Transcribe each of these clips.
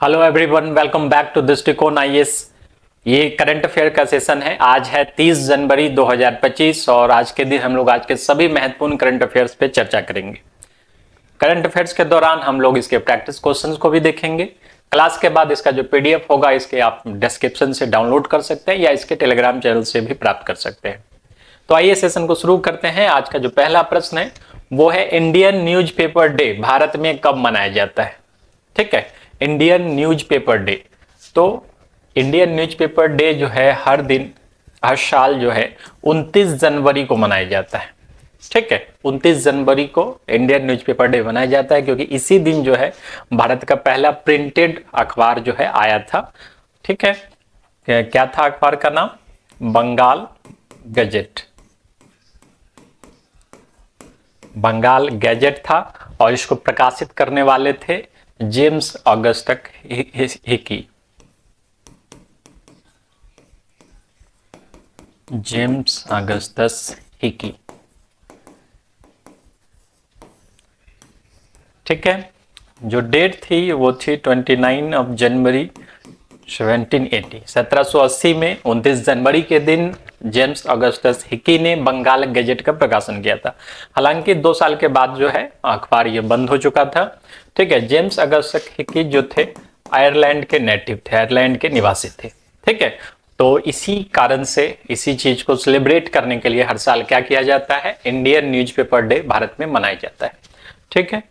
Hello everyone, welcome back to Drishtikon IAS. ये current affair का session है। आज है 30 जनवरी 2025 और आज के दिन हम लोग आज के सभी महत्वपूर्ण करंट अफेयर्स पे चर्चा करेंगे। करंट अफेयर्स के दौरान हम लोग इसके प्रैक्टिस क्वेश्चंस को भी देखेंगे। क्लास के बाद इसका जो पीडीएफ होगा इसके आप डिस्क्रिप्शन से डाउनलोड कर सकते हैं या इसके टेलीग्राम चैनल से भी प्राप्त कर सकते हैं। तो आइए सेशन को शुरू करते हैं। आज का जो पहला प्रश्न है वो है इंडियन न्यूज़पेपर डे भारत में कब मनाया जाता है। ठीक है, इंडियन न्यूज़पेपर डे। तो इंडियन न्यूज़पेपर डे जो है हर साल जो है 29 जनवरी को मनाया जाता है। ठीक है, 29 जनवरी को इंडियन न्यूज़पेपर डे मनाया जाता है क्योंकि इसी दिन जो है भारत का पहला प्रिंटेड अखबार जो है आया था। ठीक है, क्या था अखबार का नाम? बंगाल गजेट। बंगाल गैजेट था और इसको प्रकाशित करने वाले थे James Augustus Hicky. James Augustus Hicky. ठीक है, जो डेट थी वो थी 29 जनवरी 1780 में 29 जनवरी के दिन जेम्स ऑगस्टस हिकी ने बंगाल गैजेट का प्रकाशन किया था। हालांकि 2 साल के बाद जो है अखबार ये बंद हो चुका था। ठीक है, जेम्स ऑगस्टस हिकी जो थे आयरलैंड के नेटिव थे, आयरलैंड के निवासी थे। ठीक है, तो इसी कारण से इसी चीज को सेलिब्रेट करने के लिए हर साल क्या किया जाता है, इंडियन न्यूज़पेपर डे भारत में मनाया जाता है। ठीक है,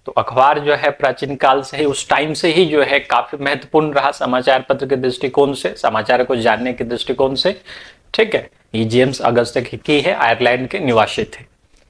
तो अखबार जो है प्राचीन काल से ही, उस टाइम से ही जो है काफी महत्वपूर्ण रहा समाचार पत्र के दृष्टिकोण से, समाचार को जानने के दृष्टिकोण से। ठीक है, ये जेम्स ऑगस्टस हिकी है, आयरलैंड के निवासी थे।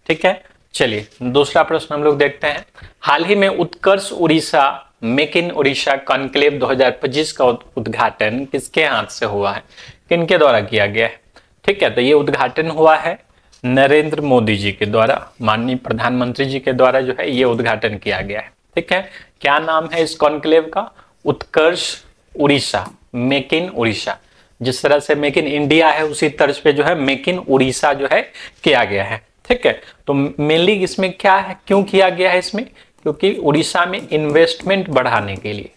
ठीक है, चलिए दूसरा प्रश्न हम लोग देखते हैं। हाल ही में Utkarsh Odisha make in Odisha conclave 2025 का उद्घाटन किसके हाथ से हुआ है, किनके द्वारा किया गया है? ठीक है, तो ये उद्घाटन हुआ है नरेंद्र मोदी जी के द्वारा, माननीय प्रधानमंत्री जी के द्वारा जो है ये उद्घाटन किया गया है। ठीक है, क्या नाम है इस कॉन्क्लेव का? उत्कर्ष उड़ीसा, मेक इन उड़ीसा। जिस तरह से मेक इन इंडिया है उसी तर्ज पे जो है मेक इन उड़ीसा जो है किया गया है। ठीक है, तो मेनली इसमें क्या है, क्यों किया गया है इसमें? क्योंकि उड़ीसा में इन्वेस्टमेंट बढ़ाने के लिए।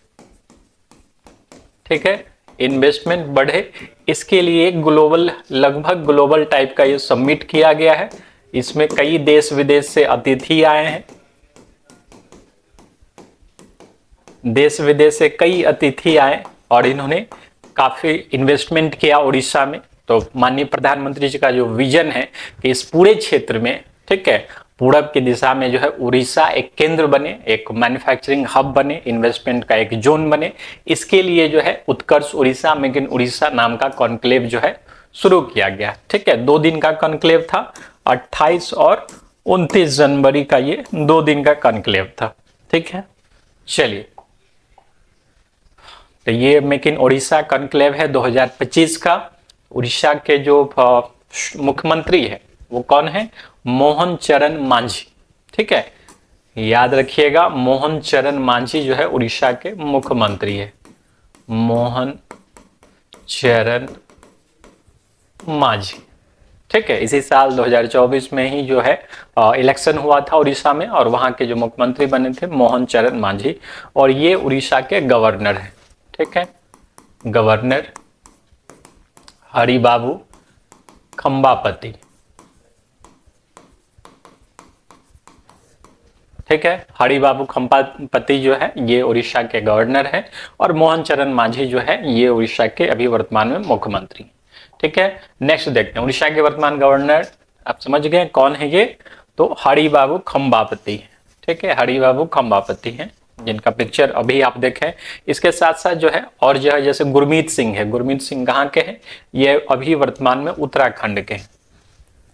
ठीक है, इन्वेस्टमेंट बढ़े इसके लिए ग्लोबल, लगभग ग्लोबल टाइप का ये समिट किया गया है। इसमें कई देश विदेश से अतिथि आए हैं, देश विदेश से कई अतिथि आए और इन्होंने काफी इन्वेस्टमेंट किया उड़ीसा में। तो माननीय प्रधानमंत्री जी का जो विजन है कि इस पूरे क्षेत्र में, ठीक है, पूरब की दिशा में जो है उड़ीसा एक केंद्र बने, एक मैन्युफैक्चरिंग हब बने, इन्वेस्टमेंट का एक जोन बने, इसके लिए जो है उत्कर्ष उड़ीसा मेक इन उड़ीसा नाम का कॉन्क्लेव जो है शुरू किया गया। ठीक है, 2 दिन का कॉन्क्लेव था, 28 और 29 जनवरी का ये 2 दिन का कॉन्क्लेव था। ठीक है, चलिए, तो ये मेक इन उड़ीसा कॉन्क्लेव है 2025 का। उड़ीसा के जो मुख्यमंत्री है वो कौन है? मोहन चरण मांझी। ठीक है, याद रखिएगा, मोहन चरण मांझी जो है उड़ीसा के मुख्यमंत्री है, मोहन चरण मांझी। ठीक है, इसी साल 2024 में ही जो है इलेक्शन हुआ था उड़ीसा में और वहां के जो मुख्यमंत्री बने थे मोहन चरण मांझी, और ये उड़ीसा के गवर्नर है। ठीक है, गवर्नर हरिबाबू खंबापति। ठीक है, हरिबाबू खंबापति जो है ये उड़ीसा के गवर्नर है और मोहन चरण मांझी जो है ये उड़ीसा के अभी वर्तमान में मुख्यमंत्री। ठीक है, नेक्स्ट देखते हैं उड़ीसा के वर्तमान गवर्नर। आप समझ गए कौन है ये? तो हरिबाबू खंबापति। ठीक है, हरिबाबू खंबापति हैं जिनका पिक्चर अभी आप देखें। इसके साथ साथ जो है और जो है जैसे गुरमीत सिंह है, गुरमीत सिंह कहाँ के हैं? ये अभी वर्तमान में उत्तराखंड के हैं।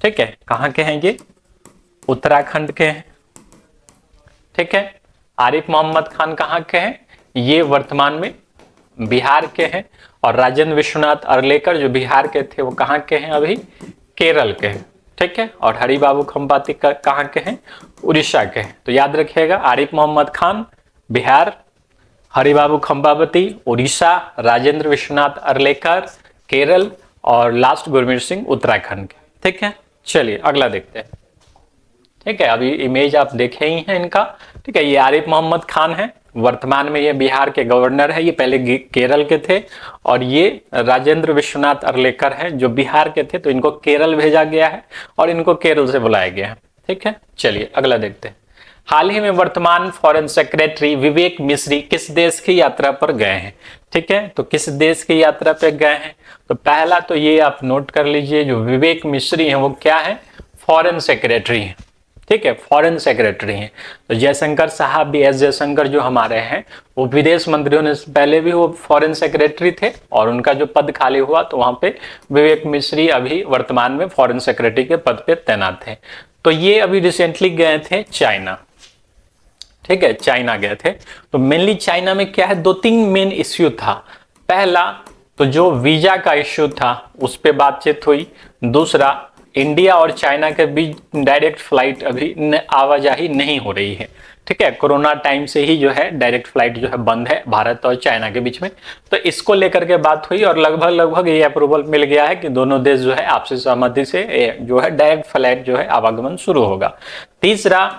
ठीक है, कहाँ के हैं ये? उत्तराखंड के हैं। ठीक है, आरिफ मोहम्मद खान कहाँ के हैं? ये वर्तमान में बिहार के हैं। और राजेंद्र विश्वनाथ अरलेकर जो बिहार के थे वो कहाँ के हैं? अभी केरल के हैं। ठीक है, और हरिबाबू खंबापति कहाँ के हैं? उड़ीसा के हैं। तो याद रखिएगा, आरिफ मोहम्मद खान बिहार, हरिबाबू खंबापति उड़ीसा, राजेंद्र विश्वनाथ अरलेकर केरल और लास्ट गुरमीत सिंह उत्तराखंड के। ठीक है, चलिए अगला देखते हैं। ठीक है, अभी इमेज आप देखे ही हैं इनका। ठीक है, ये आरिफ मोहम्मद खान है, वर्तमान में ये बिहार के गवर्नर है, ये पहले केरल के थे, और ये राजेंद्र विश्वनाथ अर्लेकर हैं जो बिहार के थे, तो इनको केरल भेजा गया है और इनको केरल से बुलाया गया है। ठीक है, चलिए अगला देखते हैं। हाल ही में वर्तमान फॉरेन सेक्रेटरी विवेक मिश्री किस देश की यात्रा पर गए हैं? ठीक है, तो किस देश की यात्रा पर गए हैं? तो पहला तो ये आप नोट कर लीजिए, जो विवेक मिश्री हैं वो क्या है? फॉरेन सेक्रेटरी हैं। ठीक है, फॉरेन सेक्रेटरी हैं। तो जयशंकर साहब भी, एस जयशंकर जो हमारे हैं, वो विदेश मंत्री होने से पहले भी वो फॉरेन सेक्रेटरी थे, और उनका जो पद खाली हुआ तो वहां पे विवेक मिश्री अभी वर्तमान में फॉरेन सेक्रेटरी के पद पे तैनात थे। तो ये अभी रिसेंटली गए थे चाइना। ठीक है, चाइना गए थे। तो मेनली चाइना में क्या है, 2-3 मेन इश्यू था। पहला तो जो वीजा का इश्यू था उस पर बातचीत हुई। दूसरा, इंडिया और चाइना के बीच डायरेक्ट फ्लाइट अभी आवाजाही नहीं हो रही है। ठीक है, कोरोना टाइम से ही जो है डायरेक्ट फ्लाइट जो है बंद है भारत और चाइना के बीच में। तो इसको लेकर के बात हुई और लगभग ये अप्रूवल मिल गया है कि दोनों देश जो है आपसी सहमति से जो है डायरेक्ट फ्लाइट जो है आवागमन शुरू होगा। तीसरा,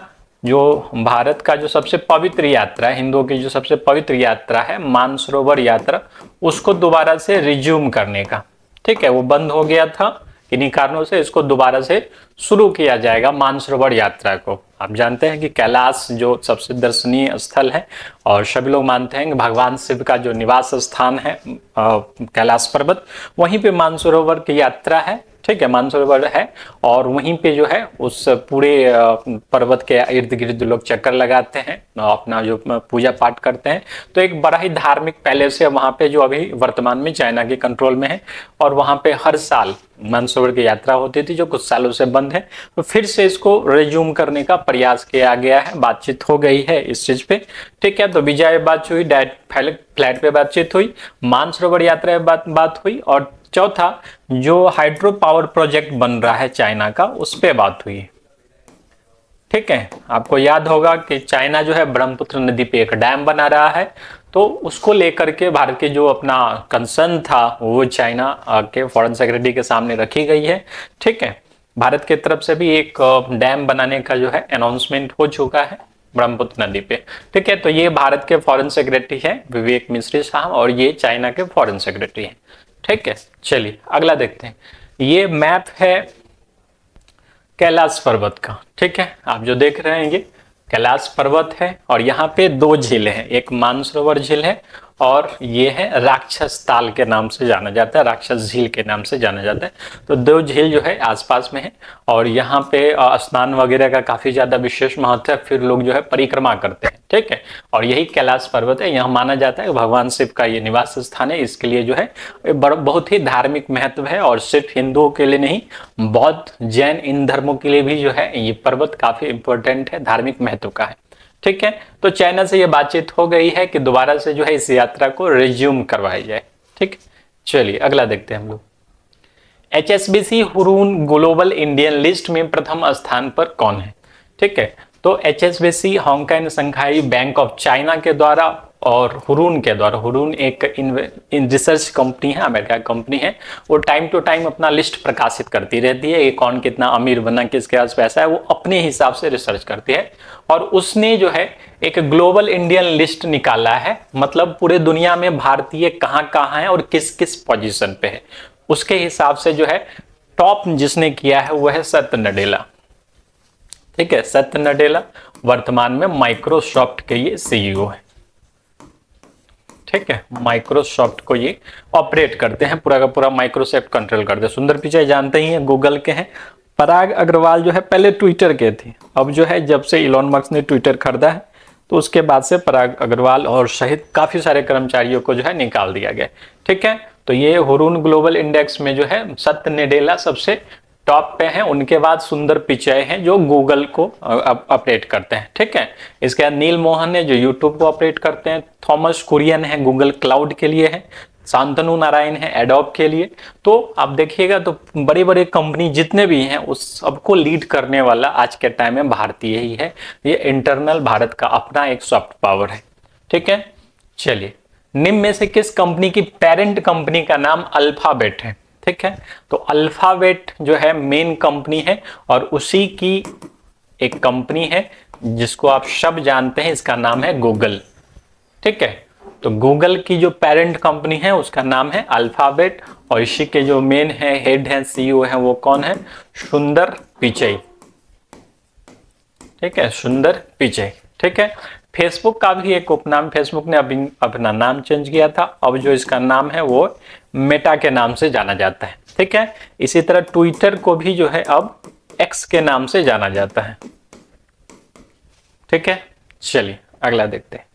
जो भारत का जो सबसे पवित्र यात्रा है, हिंदुओं की जो सबसे पवित्र यात्रा है मानसरोवर यात्रा, उसको दोबारा से रिज्यूम करने का। ठीक है, वो बंद हो गया था किन्हीं कारणों से, इसको दोबारा से शुरू किया जाएगा मानसरोवर यात्रा को। आप जानते हैं कि कैलाश जो सबसे दर्शनीय स्थल है और सभी लोग मानते हैं कि भगवान शिव का जो निवास स्थान है कैलाश पर्वत, वहीं पे मानसरोवर की यात्रा है। ठीक है, मानसरोवर है और वहीं पे जो है उस पूरे पर्वत के इर्द गिर्द लोग चक्कर लगाते हैं, अपना जो पूजा पाठ करते हैं। तो एक बड़ा ही धार्मिक पैलेस है वहां पे, जो अभी वर्तमान में चाइना के कंट्रोल में है, और वहां पे हर साल मानसरोवर की यात्रा होती थी जो कुछ सालों से बंद है। तो फिर से इसको रिज्यूम करने का प्रयास किया गया है, बातचीत हो गई है इस चीज पे। ठीक है, तो वीजा पे बात हुई, डायरेक्ट फ्लाइट पे बातचीत हुई, मानसरोवर यात्रा पे बात हुई, और चौथा, जो हाइड्रो पावर प्रोजेक्ट बन रहा है चाइना का, उस पे बात हुई। ठीक है, आपको याद होगा कि चाइना जो है ब्रह्मपुत्र नदी पे एक डैम बना रहा है, तो उसको लेकर के भारत के जो अपना कंसर्न था वो चाइना के फॉरेन सेक्रेटरी के सामने रखी गई है। ठीक है, भारत की तरफ से भी एक डैम बनाने का जो है अनाउंसमेंट हो चुका है ब्रह्मपुत्र नदी पे। ठीक है, तो ये भारत के फॉरेन सेक्रेटरी है विवेक मिश्री साहब, और ये चाइना के फॉरेन सेक्रेटरी है। ठीक है, चलिए अगला देखते हैं। ये मैप है कैलाश पर्वत का। ठीक है, आप जो देख रहे हैं ये कैलाश पर्वत है, और यहाँ पे 2 झीलें हैं, एक मानसरोवर झील है और ये है राक्षस ताल के नाम से जाना जाता है, राक्षस झील के नाम से जाना जाता है। तो 2 झील जो है आसपास में है, और यहाँ पे स्नान वगैरह का काफी ज्यादा विशेष महत्व है, फिर लोग जो है परिक्रमा करते हैं। ठीक है, और यही कैलाश पर्वत है, यहाँ माना जाता है भगवान शिव का ये निवास स्थान है। इसके लिए जो है बहुत ही धार्मिक महत्व है, और सिर्फ हिंदुओं के लिए नहीं, बौद्ध जैन इन धर्मों के लिए भी जो है ये पर्वत काफी इंपॉर्टेंट है, धार्मिक महत्व का है। ठीक है, तो चाइना से ये बातचीत हो गई है कि दोबारा से जो है इस यात्रा को रिज्यूम करवाई जाए। ठीक, चलिए अगला देखते हैं हम लोग। HSBC Hurun global Indian list में प्रथम स्थान पर कौन है? ठीक है, तो HSBC Hong Kong Shanghai bank of China के द्वारा और हुरून के द्वारा, हुरून एक रिसर्च कंपनी है, अमेरिका कंपनी है, वो टाइम टू टाइम अपना लिस्ट प्रकाशित करती रहती है कि कौन कितना अमीर बना, किसके पास पैसा है, वो अपने हिसाब से रिसर्च करती है। और उसने जो है एक ग्लोबल इंडियन लिस्ट निकाला है, मतलब पूरे दुनिया में भारतीय कहाँ कहाँ है और किस किस पोजीशन पे है, उसके हिसाब से जो है टॉप जिसने किया है वो है सत्य नडेला। ठीक है, सत्य नडेला वर्तमान में माइक्रोसॉफ्ट के ये सीईओ है। ठीक है, माइक्रोसॉफ्ट को ये ऑपरेट करते हैं, पूरा का पूरा माइक्रोसॉफ्ट कंट्रोल करते हैं। सुंदर पिचाई जानते ही हैं गूगल के हैं। पराग अग्रवाल जो है पहले ट्विटर के थे, अब जो है जब से इलॉन मस्क ने ट्विटर खरीदा है तो उसके बाद से पराग अग्रवाल और सहित काफी सारे कर्मचारियों को जो है निकाल दिया गया। ठीक है, तो ये हुरून ग्लोबल इंडेक्स में जो है सत्य नडेला सबसे टॉप पे हैं, उनके बाद सुंदर पिचाई हैं जो गूगल को ऑपरेट करते हैं। ठीक है, इसके बाद नील मोहन है जो यूट्यूब को ऑपरेट करते हैं, थॉमस कुरियन है गूगल क्लाउड के लिए है, शांतनु नारायण है एडोब के लिए। तो आप देखिएगा तो बड़े बड़े कंपनी जितने भी हैं उस सबको लीड करने वाला आज के टाइम में भारतीय ही है। ये इंटरनल भारत का अपना एक सॉफ्ट पावर है। ठीक है, चलिए निम्न में से किस कंपनी की पेरेंट कंपनी का नाम अल्फाबेट है? ठीक है, तो अल्फाबेट जो है मेन कंपनी है, और उसी की एक कंपनी है जिसको आप सब जानते हैं, इसका नाम है गूगल। ठीक है। तो गूगल की जो पेरेंट कंपनी है उसका नाम है अल्फाबेट, और इसी के जो मेन है हेड है सीईओ है वो कौन है, सुंदर पिचई। ठीक है, सुंदर पिचई। ठीक है। फेसबुक का भी एक उपनाम, फेसबुक ने अभी अपना नाम चेंज किया था, अब जो इसका नाम है वो मेटा के नाम से जाना जाता है। ठीक है। इसी तरह ट्विटर को भी जो है अब एक्स के नाम से जाना जाता है। ठीक है, चलिए अगला देखते हैं।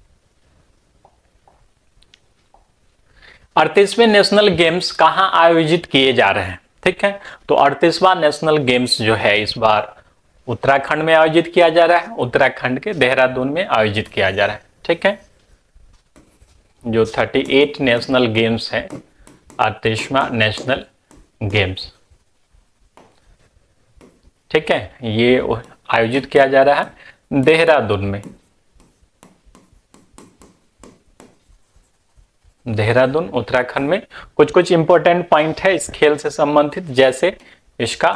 38वें नेशनल गेम्स कहाँ आयोजित किए जा रहे हैं। ठीक है, तो 38वां नेशनल गेम्स जो है इस बार उत्तराखंड में आयोजित किया जा रहा है, उत्तराखंड के देहरादून में आयोजित किया जा रहा है। ठीक है, जो 38 नेशनल गेम्स है, 38वां नेशनल गेम्स, ठीक है, ये आयोजित किया जा रहा है देहरादून में। देहरादून उत्तराखंड में। कुछ कुछ इंपॉर्टेंट पॉइंट है इस खेल से संबंधित, जैसे इसका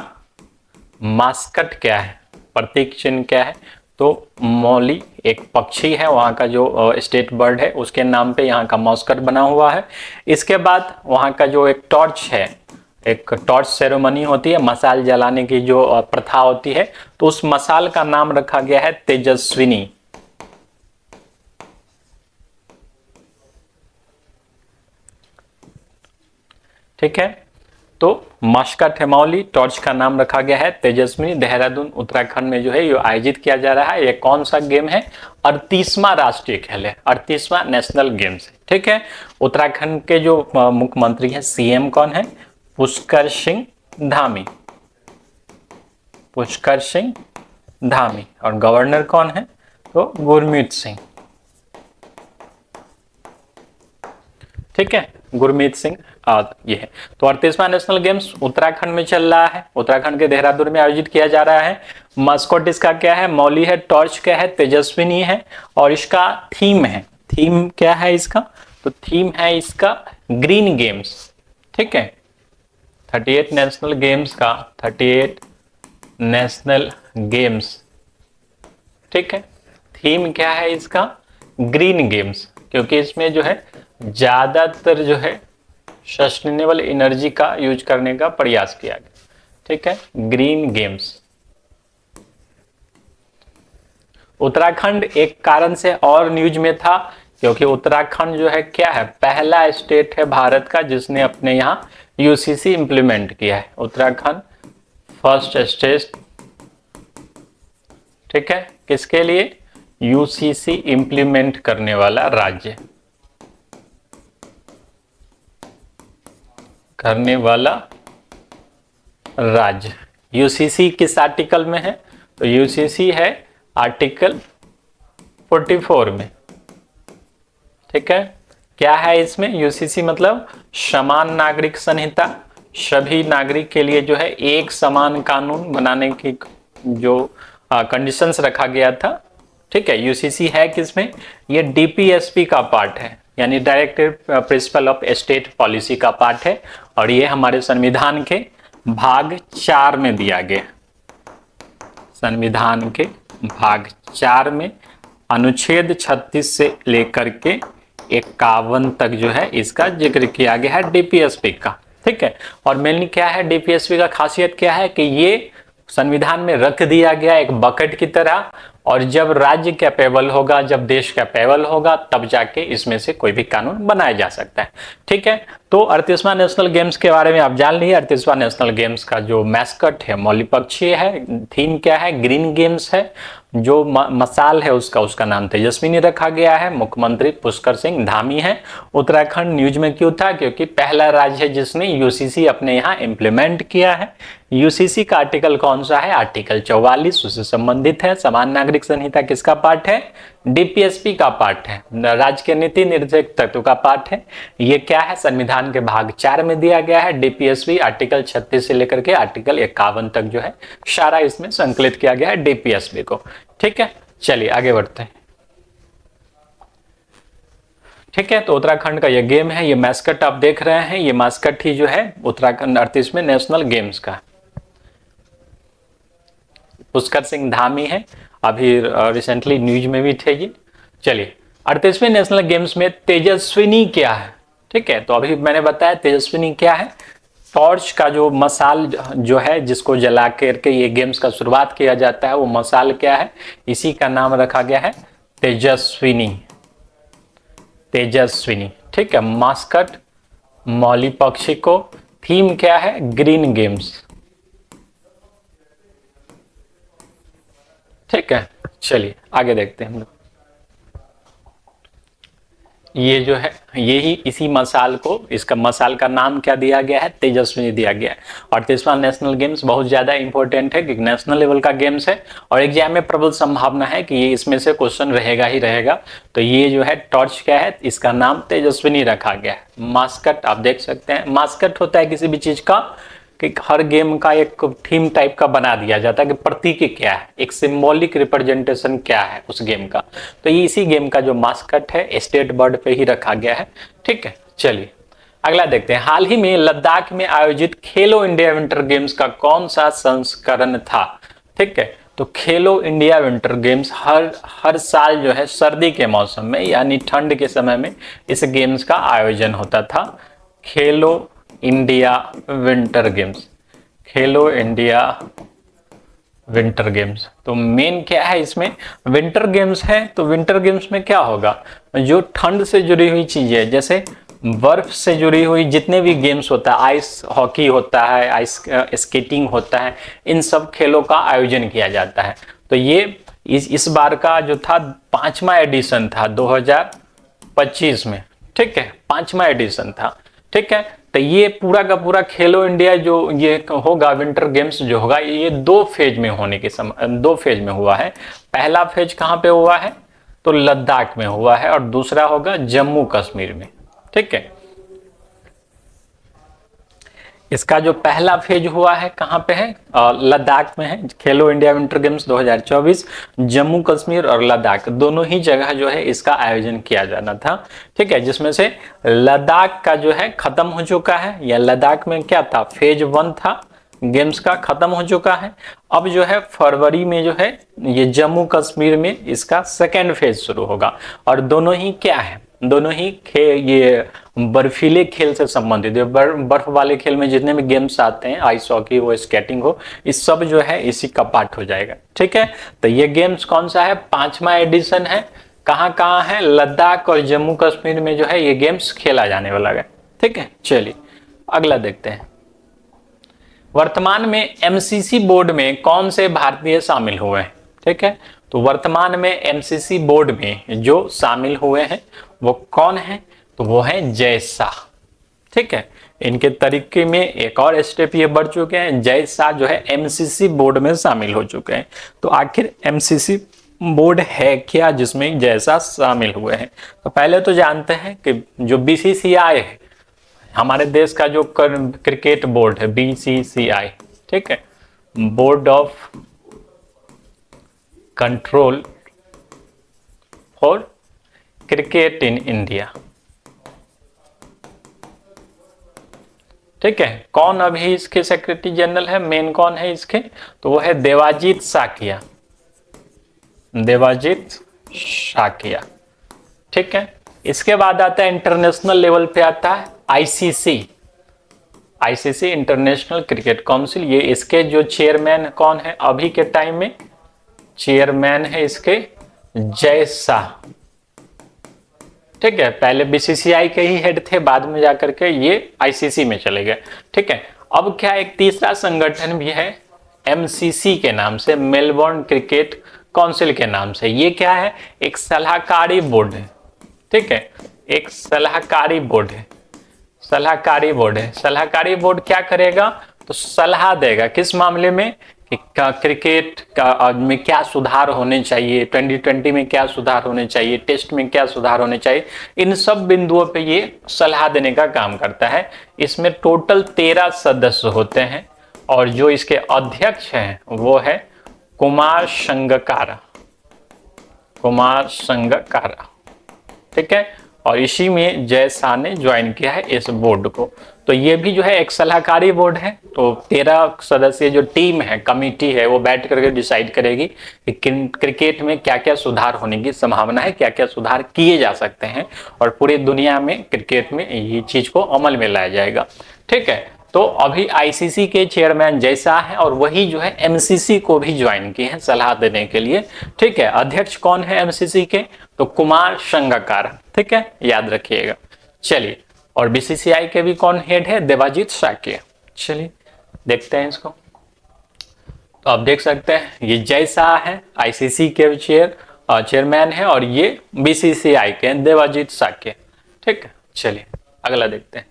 मास्कट क्या है, प्रतीक चिन्ह क्या है, तो मौली एक पक्षी है, वहाँ का जो स्टेट बर्ड है उसके नाम पे यहाँ का मास्कट बना हुआ है। इसके बाद वहाँ का जो एक टॉर्च है, एक टॉर्च सेरेमनी होती है, मसाल जलाने की जो प्रथा होती है, तो उस मसाल का नाम रखा गया है तेजस्विनी। ठीक है, तो मास्कट है मौली, टॉर्च का नाम रखा गया है तेजस्विनी। देहरादून उत्तराखंड में जो है ये आयोजित किया जा रहा है। ये कौन सा गेम है, 38वां राष्ट्रीय खेल है, 38वां नेशनल गेम्स है। ठीक है, उत्तराखंड के जो मुख्यमंत्री हैं, सीएम कौन है, पुष्कर सिंह धामी, पुष्कर सिंह धामी, और गवर्नर कौन है, तो गुरमीत सिंह। ठीक है, गुरमीत सिंह ये है। तो 38वां नेशनल गेम्स उत्तराखंड में चल रहा है, उत्तराखंड के देहरादून में आयोजित किया जा रहा है। मास्कॉट इसका क्या है, मौली है, टॉर्च क्या है, तेजस्विनी है, और इसका थीम है, थीम क्या है इसका, तो थीम है इसका ग्रीन गेम्स। ठीक है, 38 नेशनल गेम्स का 38 नेशनल गेम्स, ठीक है, थीम क्या है इसका, ग्रीन गेम्स, क्योंकि इसमें जो है ज्यादातर जो है सस्टेनेबल एनर्जी का यूज करने का प्रयास किया गया। ठीक है, ग्रीन गेम्स। उत्तराखंड एक कारण से और न्यूज में था, क्योंकि उत्तराखंड जो है क्या है, पहला स्टेट है भारत का जिसने अपने यहाँ यूसीसी इंप्लीमेंट किया है। उत्तराखंड फर्स्ट स्टेट, ठीक है, किसके लिए, यूसीसी इंप्लीमेंट करने वाला राज्य, करने वाला राज्य। यूसीसी किस आर्टिकल में है, तो यूसीसी है आर्टिकल 44 में। ठीक है, क्या है इसमें, यूसीसी मतलब समान नागरिक संहिता, सभी नागरिक के लिए जो है एक समान कानून बनाने की जो कंडीशंस रखा गया था। ठीक है, यूसीसी है किसमें, ये डीपीएसपी का पार्ट है, यानी directive principle of state policy का पार्ट है, और ये हमारे संविधान के भाग 4 में दिया गया। संविधान के भाग 4 में अनुच्छेद 36 से लेकर के 51 तक जो है इसका जिक्र किया गया है डीपीएसपी का। ठीक है, और मेनली क्या है डीपीएसपी का खासियत क्या है कि ये संविधान में रख दिया गया एक बकेट की तरह, और जब राज्य कैपेबल होगा, जब देश कैपेबल होगा, तब जाके इसमें से कोई भी कानून बनाया जा सकता है। ठीक है, तो 38वां नेशनल गेम्स के बारे में आप जान लीजिए। 38वां नेशनल गेम्स का जो मैस्कट है मौली पक्षी है, थीम क्या है, ग्रीन गेम्स है, जो मसाल है उसका नाम तेजस्विनी रखा गया है, मुख्यमंत्री पुष्कर सिंह धामी है। उत्तराखंड न्यूज में क्यों था, क्योंकि पहला राज्य है जिसने यूसीसी अपने यहाँ इंप्लीमेंट किया है। यूसीसी का आर्टिकल कौन सा है, आर्टिकल 44 उससे संबंधित है। समान नागरिक संहिता किसका पार्ट है, डीपीएसपी का पार्ट है, राज्य के नीति निर्देशक तत्व का पार्ट है। ये क्या है, संविधान के भाग 4 में दिया गया है। डीपीएसपी आर्टिकल 36 से लेकर के आर्टिकल 51 तक जो है सारा इसमें संकलित किया गया है डीपीएसपी को। ठीक है, चलिए आगे बढ़ते हैं। ठीक है, तो उत्तराखंड का ये गेम है, ये मैस्कट आप देख रहे हैं, ये मैस्कट ही जो है उत्तराखंड 38वें नेशनल गेम्स का पुष्कर सिंह धामी है। अभी रिसेंटली न्यूज में भी थे ये। चलिए 38वें नेशनल गेम्स में तेजस्विनी क्या है? ठीक है, तो अभी मैंने बताया तेजस्विनी क्या है, टॉर्च का जो मसाल जो है जिसको जला करके ये गेम्स का शुरुआत किया जाता है, वो मसाल क्या है, इसी का नाम रखा गया है तेजस्विनी। तेजस्विनी, ठीक है। मास्कट मौली पक्षी को, थीम क्या है, ग्रीन गेम्स। ठीक है, चलिए आगे देखते हैं हम लोग। ये जो है यही इसी मसाल को, इसका मसाल का नाम क्या दिया गया है, तेजस्विनी दिया गया है। और 38वां नेशनल गेम्स बहुत ज्यादा इंपॉर्टेंट है क्योंकि नेशनल लेवल का गेम्स है और एग्जाम में प्रबल संभावना है कि ये इसमें से क्वेश्चन रहेगा ही रहेगा। तो ये जो है टॉर्च क्या है, इसका नाम तेजस्विनी रखा गया है। मास्कट आप देख सकते हैं, मास्कट होता है किसी भी चीज का कि हर गेम का एक थीम टाइप का बना दिया जाता है कि प्रतीक क्या है, एक सिंबॉलिक रिप्रेजेंटेशन क्या है उस गेम का। तो ये इसी गेम का जो मास्कट है स्टेट बर्ड पे ही रखा गया है। ठीक है, चलिए अगला देखते हैं। हाल ही में लद्दाख में आयोजित खेलो इंडिया विंटर गेम्स का कौन सा संस्करण था? ठीक है, तो खेलो इंडिया विंटर गेम्स हर साल जो है सर्दी के मौसम में यानी ठंड के समय में इस गेम्स का आयोजन होता था। खेलो इंडिया विंटर गेम्स, खेलो इंडिया विंटर गेम्स। तो मेन क्या है इसमें, विंटर गेम्स है। तो विंटर गेम्स में क्या होगा, जो ठंड से जुड़ी हुई चीजें, जैसे बर्फ से जुड़ी हुई जितने भी गेम्स होता है, आइस हॉकी होता है, आइस स्केटिंग होता है, इन सब खेलों का आयोजन किया जाता है। तो ये इस बार का जो था 5वां एडिशन था 2025 में। ठीक है, 5वां एडिशन था। ठीक है, तो ये पूरा का पूरा खेलो इंडिया जो ये होगा विंटर गेम्स जो होगा, ये 2 फेज में होने के समय 2 फेज में हुआ है। पहला फेज कहाँ पे हुआ है, तो लद्दाख में हुआ है और दूसरा होगा जम्मू कश्मीर में। ठीक है, इसका जो पहला फेज हुआ है कहाँ पे है, लद्दाख में है। खेलो India winter games 2024 Jammu Kashmir और लद्दाख दोनों ही जगह जो है इसका आयोजन किया जाना था। ठीक है, जिसमें से लद्दाख का जो है खत्म हो चुका है, या लद्दाख में क्या था, फेज 1 था गेम्स का, खत्म हो चुका है। अब जो है फरवरी में जो है ये जम्मू कश्मीर में इसका सेकेंड फेज शुरू होगा। और दोनों ही क्या है, दोनों ही ये बर्फीले खेल से संबंधित, बर्फ वाले खेल में जितने भी गेम्स आते हैं, आइस हॉकी हो, स्केटिंग हो, इस सब जो है इसी का पार्ट हो जाएगा। ठीक है, तो ये गेम्स कौन सा है, 5वां एडिशन है। कहाँ कहाँ है, लद्दाख और जम्मू कश्मीर में जो है ये गेम्स खेला जाने वाला है। ठीक है, चलिए अगला देखते हैं। वर्तमान में एमसीसी बोर्ड में कौन से भारतीय शामिल हुए हैं? ठीक है, तो वर्तमान में एमसीसी बोर्ड में जो शामिल हुए हैं वो कौन है, तो वो है जय शाह। ठीक है, इनके तरीके में एक और स्टेप ये बढ़ चुके हैं, जय शाह जो है एमसीसी बोर्ड में शामिल हो चुके हैं। तो आखिर एमसीसी बोर्ड है क्या जिसमें जय शाह शामिल हुए हैं? तो पहले तो जानते हैं कि जो बीसीसीआई है हमारे देश का, जो क्रिकेट बोर्ड है बीसीसीआई, ठीक है, board of control for cricket in India. ठीक है, कौन अभी इसके सेक्रेटरी जनरल है, मेन कौन है इसके, तो वो है देवाजीत साकिया, देवाजीत साकिया। ठीक है, इसके बाद आता है इंटरनेशनल लेवल पे आता है ICC, ICC international cricket council. ये इसके जो चेयरमैन कौन है अभी के टाइम में, चेयरमैन है इसके जय शाह। ठीक है, पहले बीसीसीआई के ही हेड थे, बाद में जाकर के ये आईसीसी में चले गए। ठीक है, अब क्या एक तीसरा संगठन भी है एमसीसी के नाम से, मेलबोर्न क्रिकेट काउंसिल के नाम से। ये क्या है, एक सलाहकारी बोर्ड है। ठीक है, एक सलाहकारी बोर्ड है, सलाहकारी बोर्ड है। सलाहकारी बोर्ड क्या करेगा, तो सलाह देगा किस मामले में, कि क्रिकेट का में क्या सुधार होने चाहिए, 2020 में क्या सुधार होने चाहिए, टेस्ट में क्या सुधार होने चाहिए, इन सब बिंदुओं पे ये सलाह देने का काम करता है। इसमें टोटल 13 सदस्य होते हैं और जो इसके अध्यक्ष हैं वो है कुमार संगकारा, कुमार संगकारा। ठीक है, और इसी में जय शाह ने ज्वाइन किया है इस बोर्ड को। तो ये भी जो है एक सलाहकारी बोर्ड है। तो 13 सदस्यीय जो टीम है, कमेटी है, वो बैठ करके डिसाइड करेगी कि क्रिकेट में क्या क्या सुधार होने की संभावना है, क्या क्या सुधार किए जा सकते हैं, और पूरी दुनिया में क्रिकेट में ये चीज को अमल में लाया जाएगा। ठीक है, तो अभी आईसीसी के चेयरमैन जय शाह है और वही जो है एमसीसी को भी ज्वाइन किए हैं सलाह देने के लिए। ठीक है, अध्यक्ष कौन है एमसीसी के? तो कुमार संगकारा। ठीक है, याद रखिएगा। चलिए, और बीसीसीआई के भी कौन हेड है? देवाजीत साकेत। चलिए देखते हैं इसको। तो आप देख सकते हैं ये जय शाह है, आईसीसी के चेयरमैन है, और ये बीसीसीआई के देवाजीत साकेत। ठीक है, चलिए अगला देखते हैं।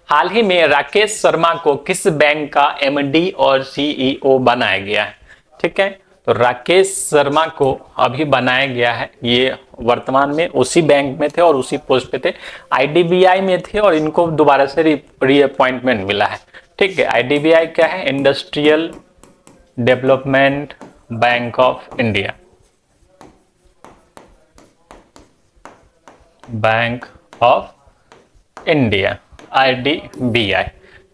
हाल ही में राकेश शर्मा को किस बैंक का एमडी और सीईओ बनाया गया है? ठीक है, तो राकेश शर्मा को अभी बनाया गया है, ये वर्तमान में उसी बैंक में थे और उसी पोस्ट पे थे, आईडीबीआई में थे, और इनको दोबारा से रीअपॉइंटमेंट मिला है। ठीक है, आईडीबीआई क्या है? Industrial development bank of India, bank of India, IDBI.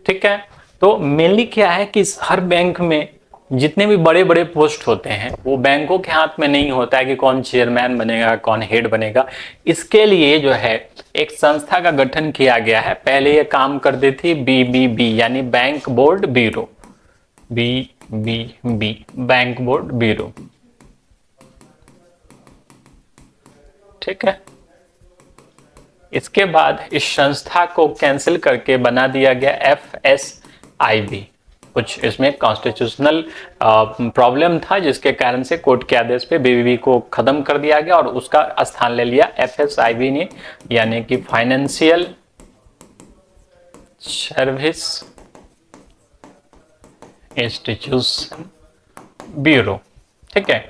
ठीक है, तो मेनली क्या है कि हर बैंक में जितने भी बड़े बड़े पोस्ट होते हैं वो बैंकों के हाथ में नहीं होता है कि कौन चेयरमैन बनेगा, कौन हेड बनेगा। इसके लिए जो है एक संस्था का गठन किया गया है। पहले ये काम करती थी बीबीबी, यानी bank board bureau, BBB, bank board bureau. ठीक है, इसके बाद इस संस्था को कैंसिल करके बना दिया गया एफएसआईबी। कुछ इसमें कॉन्स्टिट्यूशनल प्रॉब्लम था जिसके कारण से कोर्ट के आदेश पे बीबीबी को खत्म कर दिया गया और उसका स्थान ले लिया एफएसआईबी ने, यानी कि फाइनेंशियल सर्विस इंस्टीट्यूशन ब्यूरो। ठीक है,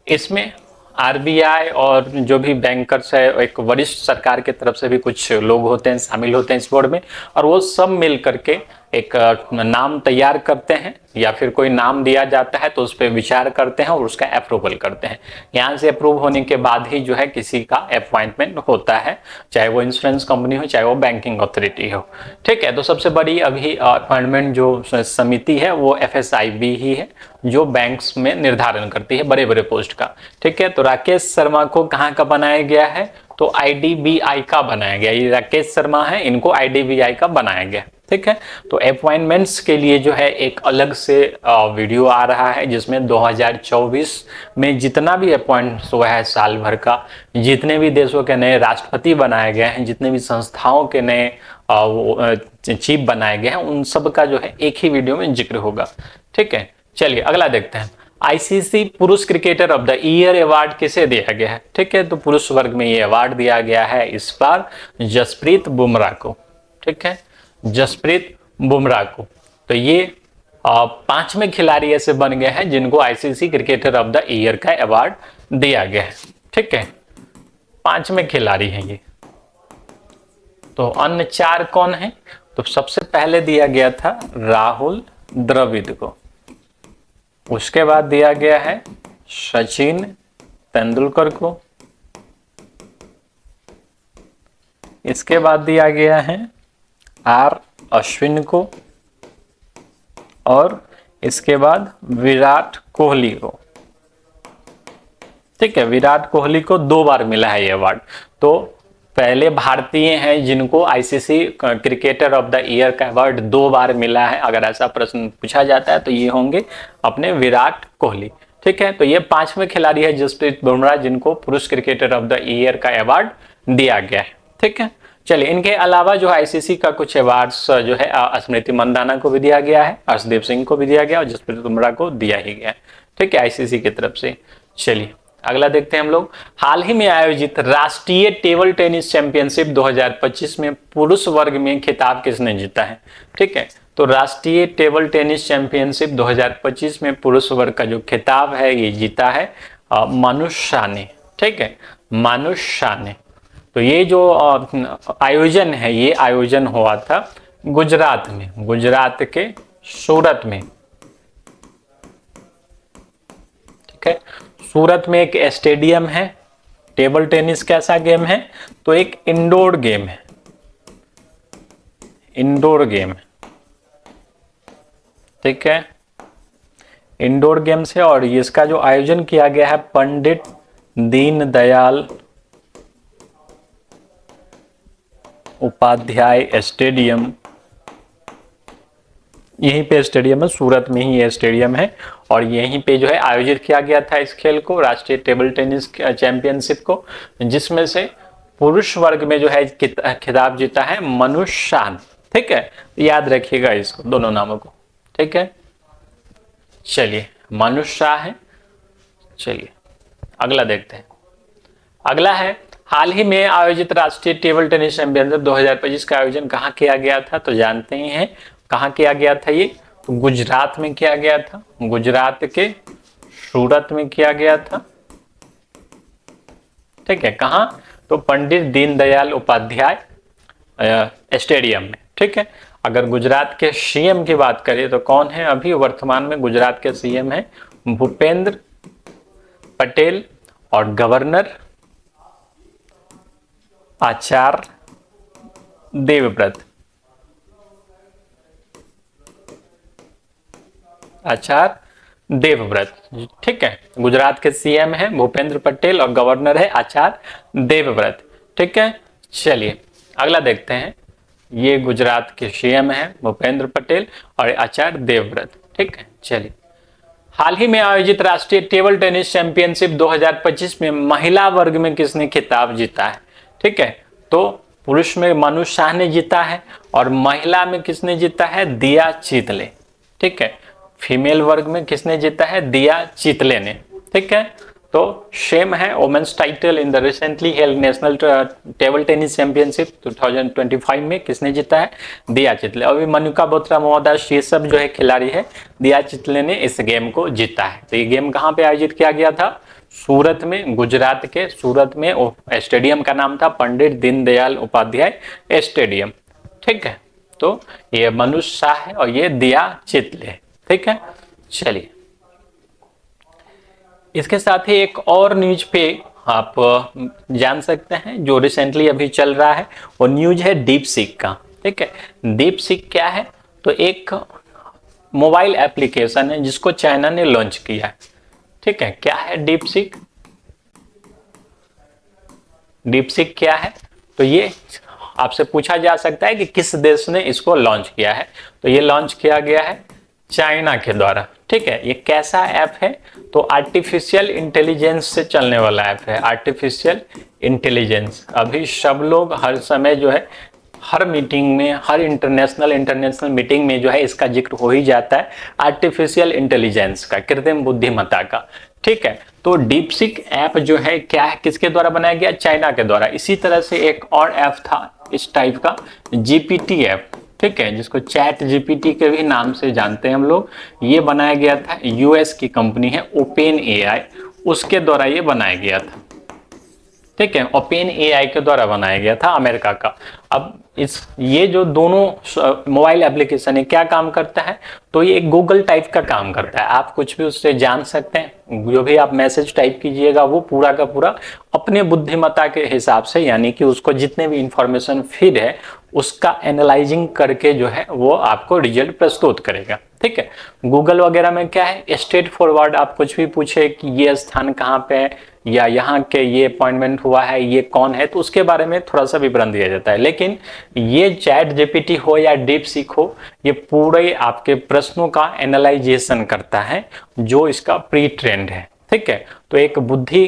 इसमें आरबीआई और जो भी बैंकर्स है, एक वरिष्ठ सरकार की तरफ से भी कुछ लोग होते हैं, शामिल होते हैं इस बोर्ड में, और वो सब मिल करके एक नाम तैयार करते हैं, या फिर कोई नाम दिया जाता है तो उस पर विचार करते हैं और उसका अप्रूवल करते हैं। यहाँ से अप्रूव होने के बाद ही जो है किसी का अपॉइंटमेंट होता है, चाहे वो इंश्योरेंस कंपनी हो, चाहे वो बैंकिंग अथॉरिटी हो। ठीक है, तो सबसे बड़ी अभी अपॉइंटमेंट जो समिति है वो एफएसआईबी ही है, जो बैंक्स में निर्धारण करती है बड़े बड़े पोस्ट का। ठीक है, तो राकेश शर्मा को कहाँ का बनाया गया है? तो आईडीबीआई का बनाया गया। ये राकेश शर्मा है, इनको आईडीबीआई का बनाया गया। ठीक है, तो अपॉइंटमेंट्स के लिए जो है एक अलग से वीडियो आ रहा है जिसमें 2024 में जितना भी अपॉइंट्स हुआ है साल भर का, जितने भी देशों के नए राष्ट्रपति बनाए गए हैं, जितने भी संस्थाओं के नए चीफ बनाए गए हैं, उन सब का जो है एक ही वीडियो में जिक्र होगा। ठीक है, चलिए अगला देखते हैं। आईसीसी पुरुष cricketer of the year award किसे दिया गया है? ठीक है, तो पुरुष वर्ग में ये अवार्ड दिया गया है इस बार जसप्रीत बुमराह को। ठीक है, जसप्रीत बुमराह को। तो ये 5वें खिलाड़ी ऐसे बन गए हैं जिनको ICC cricketer of the year का अवार्ड दिया गया है। ठीक है, 5वें खिलाड़ी हैं ये। तो अन्य 4 कौन है? तो सबसे पहले दिया गया था राहुल द्रविड़ को, उसके बाद दिया गया है सचिन तेंदुलकर को, इसके बाद दिया गया है आर अश्विन को, और इसके बाद विराट कोहली को। ठीक है, विराट कोहली को 2 बार मिला है ये अवार्ड। तो पहले भारतीय हैं जिनको ICC cricketer of the year का अवार्ड 2 बार मिला है। अगर ऐसा प्रश्न पूछा जाता है तो ये होंगे अपने विराट कोहली। ठीक है, तो ये 5वें खिलाड़ी है जसप्रीत बुमराह जिनको पुरुष क्रिकेटर ऑफ द ईयर का अवार्ड दिया गया है। ठीक है, चलिए इनके अलावा जो आईसीसी का कुछ अवार्ड्स जो है स्मृति मंदाना को भी दिया गया है, अर्शदीप सिंह को भी दिया गया और जसप्रीत बुमराह को दिया ही गया है। ठीक है, आईसीसी की तरफ से। चलिए अगला देखते हैं हम लोग। हाल ही में आयोजित राष्ट्रीय टेबल टेनिस चैंपियनशिप 2025 में पुरुष वर्ग में खिताब किसने जीता है? ठीक है, तो राष्ट्रीय टेबल टेनिस चैंपियनशिप 2025 में पुरुष वर्ग का जो खिताब है ये जीता है मानुष शाह ने। ठीक है, मानुष शाह ने। तो ये जो आयोजन है, ये आयोजन हुआ था गुजरात में, गुजरात के सूरत में। ठीक है, सूरत में एक स्टेडियम है टेबल टेनिस कैसा गेम है? तो एक इंडोर गेम है, इंडोर गेम है, ठीक है, इंडोर गेम्स है। और इसका जो आयोजन किया गया है पंडित दीनदयाल उपाध्याय स्टेडियम, यहीं पे स्टेडियम है, सूरत में ही ये स्टेडियम है, और यहीं पे जो है आयोजित किया गया था इस खेल को, राष्ट्रीय टेबल टेनिस चैंपियनशिप को, जिसमें से पुरुष वर्ग में जो है खिताब जीता है मनुष शाह, ठीक है, याद रखिएगा इसको, दोनों नामों को, ठीक है। चलिए, मनुष शाह है। चलिए अगला देखते हैं। अगला है, हाल ही में आयोजित राष्ट्रीय टेबल टेनिस चैंपियनशिप 2025 का आयोजन कहाँ किया गया था? तो जानते ही हैं कहाँ किया गया था ये, तो गुजरात में किया गया था, गुजरात के सूरत में किया गया था, ठीक है। कहाँ? तो पंडित दीनदयाल उपाध्याय स्टेडियम में, ठीक है। अगर गुजरात के सीएम की बात करें तो कौन है अभी वर्तमान में गुजरात के सीएम है? भूपेंद्र पटेल, और गवर्नर आचार्य देवव्रत, आचार्य देवव्रत, ठीक है। गुजरात के सीएम है भूपेंद्र पटेल और गवर्नर है आचार्य देवव्रत, ठीक है। चलिए अगला देखते हैं। ये गुजरात के सीएम है भूपेंद्र पटेल और आचार्य देवव्रत, ठीक है। चलिए, हाल ही में आयोजित राष्ट्रीय टेबल टेनिस चैंपियनशिप 2025 में महिला वर्ग में किसने खिताब जीता है? ठीक है, तो पुरुष में मनुष शाह ने जीता है और महिला में किसने जीता है? दिया चितले, ठीक है। फीमेल वर्ग में किसने जीता है? दिया चितले ने, ठीक है। तो सेम है women's title in the recently held national table tennis championship 2025 में किसने जीता है? दिया चितले। अभी मनुका बोत्रा, मोहदास, ये सब जो है खिलाड़ी है, दिया चितले ने इस गेम को जीता है। तो ये गेम कहाँ पे आयोजित किया गया था? सूरत में, गुजरात के सूरत में। स्टेडियम का नाम था पंडित दीनदयाल उपाध्याय स्टेडियम, ठीक है। तो ये मनुष शाह है और ये दिया चितले, ठीक है। चलिए, इसके साथ ही एक और न्यूज पे आप जान सकते हैं जो रिसेंटली अभी चल रहा है, वो न्यूज है डीप सीक का, ठीक है। डीप सीक क्या है? तो एक मोबाइल एप्लीकेशन है जिसको चाइना ने लॉन्च किया है, ठीक है। क्या है डीप सीक? डीप सीक क्या है? तो ये आपसे पूछा जा सकता है कि किस देश ने इसको लॉन्च किया है, तो ये लॉन्च किया गया है चाइना के द्वारा, ठीक है। ये कैसा ऐप है? तो आर्टिफिशियल इंटेलिजेंस से चलने वाला ऐप है, आर्टिफिशियल इंटेलिजेंस। अभी सब लोग हर समय जो है, हर मीटिंग में, हर इंटरनेशनल मीटिंग में जो है इसका जिक्र हो ही जाता है, आर्टिफिशियल इंटेलिजेंस का, कृत्रिम बुद्धिमत्ता का, ठीक है। तो डीपसीक ऐप जो है क्या है, किसके द्वारा बनाया गया? चाइना के द्वारा। इसी तरह से एक और ऐप था इस टाइप का, जीपीटी ऐप, ठीक है, जिसको चैट जीपीटी के भी नाम से जानते हैं हम लोग। ये बनाया गया था, यूएस की कंपनी है ओपन एआई, उसके द्वारा ये बनाया गया था, ठीक है। ओपन एआई के द्वारा बनाया गया था, अमेरिका का। अब ये जो दोनों मोबाइल एप्लीकेशन है क्या काम करता है? तो ये एक गूगल टाइप का काम करता है। आप कुछ भी उससे जान सकते हैं, जो भी आप मैसेज टाइप कीजिएगा वो पूरा का पूरा अपने बुद्धिमत्ता के हिसाब से, यानी कि उसको जितने भी इंफॉर्मेशन फीड है उसका एनालाइजिंग करके जो है वो आपको रिजल्ट प्रस्तुत करेगा, ठीक है। गूगल वगैरह में क्या है, स्ट्रेट फॉरवर्ड आप कुछ भी पूछे कि ये स्थान कहाँ पे है या यहाँ के ये अपॉइंटमेंट हुआ है, ये कौन है, तो उसके बारे में थोड़ा सा विवरण दिया जाता है। लेकिन ये चैट जीपीटी हो या डीप सीक हो, ये पूरे आपके प्रश्नों का एनालाइजेशन करता है जो इसका प्री ट्रेंड है, ठीक है। तो एक बुद्धि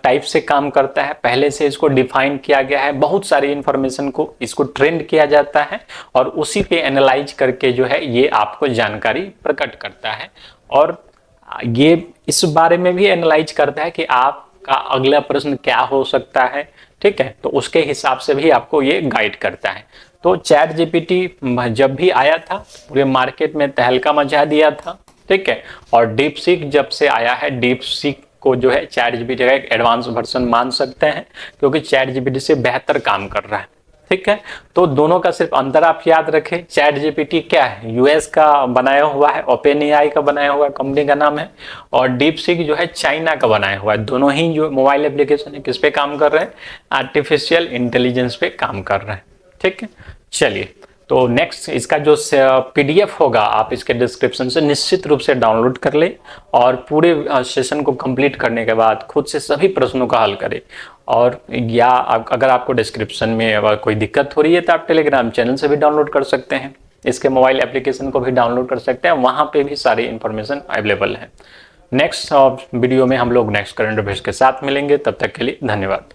टाइप से काम करता है, पहले से इसको डिफाइन किया गया है, बहुत सारी इंफॉर्मेशन को इसको ट्रेंड किया जाता है और उसी पे एनालाइज करके जो है ये आपको जानकारी प्रकट करता है। और ये इस बारे में भी एनालाइज करता है कि आपका अगला प्रश्न क्या हो सकता है, ठीक है। तो उसके हिसाब से भी आपको ये गाइड करता है। तो चैट जीपीटी जब भी आया था पूरे मार्केट में तहलका मचा दिया था, ठीक है। और डीप सीक जब से आया है, डीप सीक को जो है चैट जीपीटी का एक एडवांस वर्जन मान सकते हैं, क्योंकि चैट जीपीटी से बेहतर काम कर रहा है, ठीक है, तो दोनों का सिर्फ अंतर आप याद रखें। चैट जीपीटी क्या है, यूएस का बनाया हुआ है, ओपन एआई का बनाया हुआ कंपनी का नाम है, और डीप सीक जो है चाइना का बनाया हुआ है। दोनों ही जो मोबाइल एप्लीकेशन है किस पे काम कर रहे हैं, आर्टिफिशियल इंटेलिजेंस पे काम कर रहे हैं। ठीक है, चलिए, तो नेक्स्ट इसका जो पीडीएफ होगा आप इसके डिस्क्रिप्शन से निश्चित रूप से डाउनलोड कर ले, और पूरे सेशन को कंप्लीट करने के बाद खुद से सभी प्रश्नों का हल करें। और या अगर आपको डिस्क्रिप्शन में अगर कोई दिक्कत हो रही है तो आप टेलीग्राम चैनल से भी डाउनलोड कर सकते हैं, इसके मोबाइल एप्लीकेशन को भी डाउनलोड कर सकते हैं, वहाँ पे भी सारी इंफॉर्मेशन अवेलेबल है। नेक्स्ट वीडियो में हम लोग नेक्स्ट करंट अफेयर्स के साथ मिलेंगे, तब तक के लिए धन्यवाद।